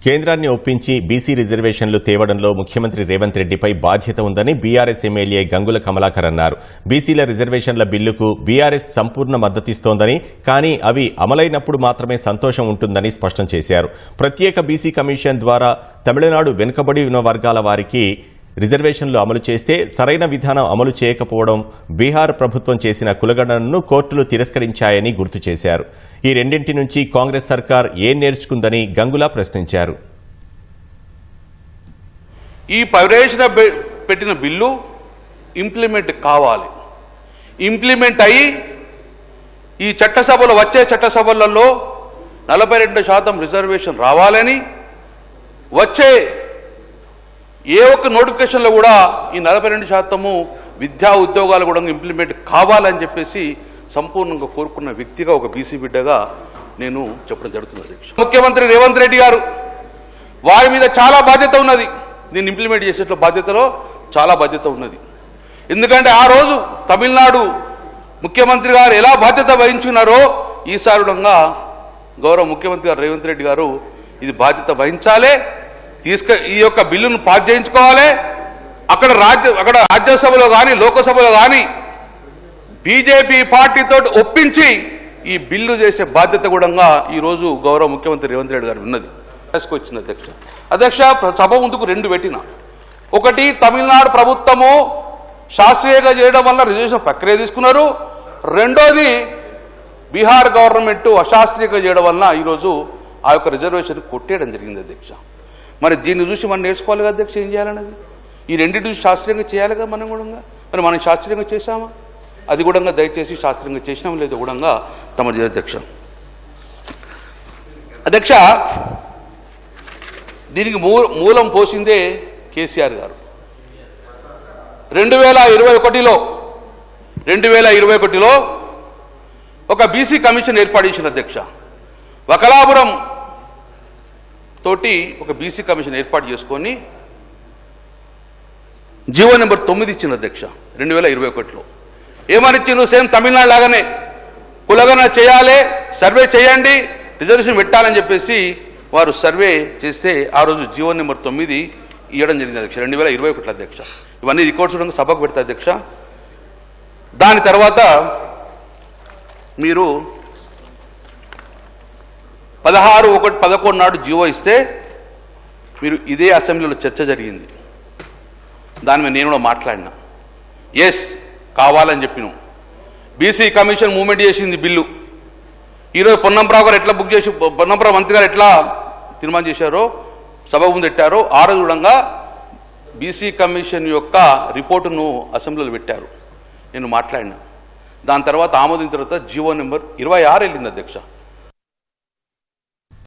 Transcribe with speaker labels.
Speaker 1: కేంద్రాన్ని ఒప్పించి బీసీ రిజర్వేషన్లు తేవడంలో ముఖ్యమంత్రి రేవంత్ రెడ్డిపై బాధ్యత ఉందని బీఆర్ఎస్ ఎమ్మెల్యే గంగుల కమలాకర్ అన్నారు. బీసీల రిజర్వేషన్ల బిల్లుకు బీఆర్ఎస్ సంపూర్ణ మద్దతిస్తోందని, కానీ అవి అమలైనప్పుడు మాత్రమే సంతోషం ఉంటుందని స్పష్టం చేశారు. ప్రత్యేక బీసీ కమిషన్ ద్వారా తమిళనాడు వెనుకబడి ఉన్న వర్గాల వారికి రిజర్వేషన్లు అమలు చేస్తే సరైన విధానం అమలు చేయకపోవడం, బీహార్ ప్రభుత్వం చేసిన కులగణనను కోర్టులు తిరస్కరించాయని గుర్తు చేశారు. ఈ రెండింటి నుంచి కాంగ్రెస్ సర్కార్ ఏం నేర్చుకుందని గంగుల ప్రశ్నించారు.
Speaker 2: ఈ ప్రవేశపెట్టిన బిల్లు ఇంప్లిమెంట్ కావాలి. ఇంప్లిమెంట్ అయ్యి ఈ చట్టసభలో వచ్చే చట్టసభలలో 42% రిజర్వేషన్ రావాలని, వచ్చే ఏ ఒక్క నోటిఫికేషన్లో కూడా ఈ 42% విద్యా ఉద్యోగాలు కూడా ఇంప్లిమెంట్ కావాలని చెప్పేసి సంపూర్ణంగా కోరుకున్న వ్యక్తిగా, ఒక బీసీ బిడ్డగా నేను చెప్పడం జరుగుతుంది. ముఖ్యమంత్రి రేవంత్ రెడ్డి గారు వారి మీద చాలా బాధ్యత ఉన్నది. దీన్ని ఇంప్లిమెంట్ చేసేట్లో బాధ్యతలో చాలా బాధ్యత ఉన్నది. ఎందుకంటే ఆ రోజు తమిళనాడు ముఖ్యమంత్రి గారు ఎలా బాధ్యత వహించున్నారో ఈసారి గౌరవ ముఖ్యమంత్రి గారు రేవంత్ రెడ్డి గారు ఇది బాధ్యత వహించాలి, ఈ యొక్క బిల్లును పాస్ చేయించుకోవాలి. అక్కడ రాజ్యసభలో కానీ లోకసభలో కానీ బీజేపీ పార్టీతో ఒప్పించి ఈ బిల్లు చేసే బాధ్యత కూడా ఈరోజు గౌరవ ముఖ్యమంత్రి రేవంత్ రెడ్డి గారు ఉన్నది. వచ్చింది అధ్యక్ష సభ ముందుకు 2 పెట్టిన. ఒకటి, తమిళనాడు ప్రభుత్వము శాస్త్రీయంగా చేయడం వల్ల రిజర్వేషన్ ప్రక్రియ తీసుకున్నారు. రెండోది, బీహార్ గవర్నమెంట్ అశాస్త్రీయంగా చేయడం వల్ల ఈరోజు ఆ యొక్క రిజర్వేషన్ కొట్టేయడం జరిగింది అధ్యక్ష. మరి దీన్ని చూసి మనం నేర్చుకోవాలి కదా అధ్యక్ష, ఏం చేయాలన్నది. ఈ రెండింటి చూసి శాస్త్రీయంగా చేయాలి కదా మనం కూడా. మరి మనం శాస్త్రీయంగా చేశామా? అది కూడా దయచేసి శాస్త్రీయంగా చేసినాం లేదా కూడా తమ అధ్యక్ష. అధ్యక్ష, దీనికి మూలం పోసిందే కేసీఆర్ గారు. 2021లో ఒక బీసీ కమిషన్ ఏర్పాటు చేసిన అధ్యక్ష. వకలాపురం తోటి ఒక బీసీ కమిషన్ ఏర్పాటు చేసుకొని జీవో నెంబర్ 9 ఇచ్చిన అధ్యక్ష 2021లో. ఏమని ఇచ్చిండు? సేమ్ తమిళనాడు లాగానే కులగణన చేయాలి, సర్వే చేయండి, రిజర్వేషన్ పెట్టాలని చెప్పేసి వారు సర్వే చేస్తే ఆ రోజు జీవో నెంబర్ 9 ఇవ్వడం జరిగింది అధ్యక్ష 2021 అధ్యక్ష. ఇవన్నీ రికార్డ్స్ సభకు పెడతా అధ్యక్ష. దాని తర్వాత మీరు 16/1/11 నాడు జీవో ఇస్తే మీరు ఇదే అసెంబ్లీలో చర్చ జరిగింది. దాని మీద నేను కూడా మాట్లాడినా. ఎస్, కావాలని చెప్పినాం. బీసీ కమిషన్ మూవ్మెంట్ చేసింది బిల్లు. ఈరోజు పొన్నంప్రావు గారు ఎట్లా బుక్ చేసి, పొన్నంప్రావు మంత్రి గారు ఎట్లా తీర్మానం చేశారో, సభ ముందు పెట్టారో, ఆ రోజు కూడా బీసీ కమిషన్ యొక్క రిపోర్టును అసెంబ్లీలో పెట్టారు. నేను మాట్లాడినా. దాని తర్వాత ఆమోదించిన తర్వాత జీవో నెంబర్ 26 వెళ్ళింది అధ్యక్ష.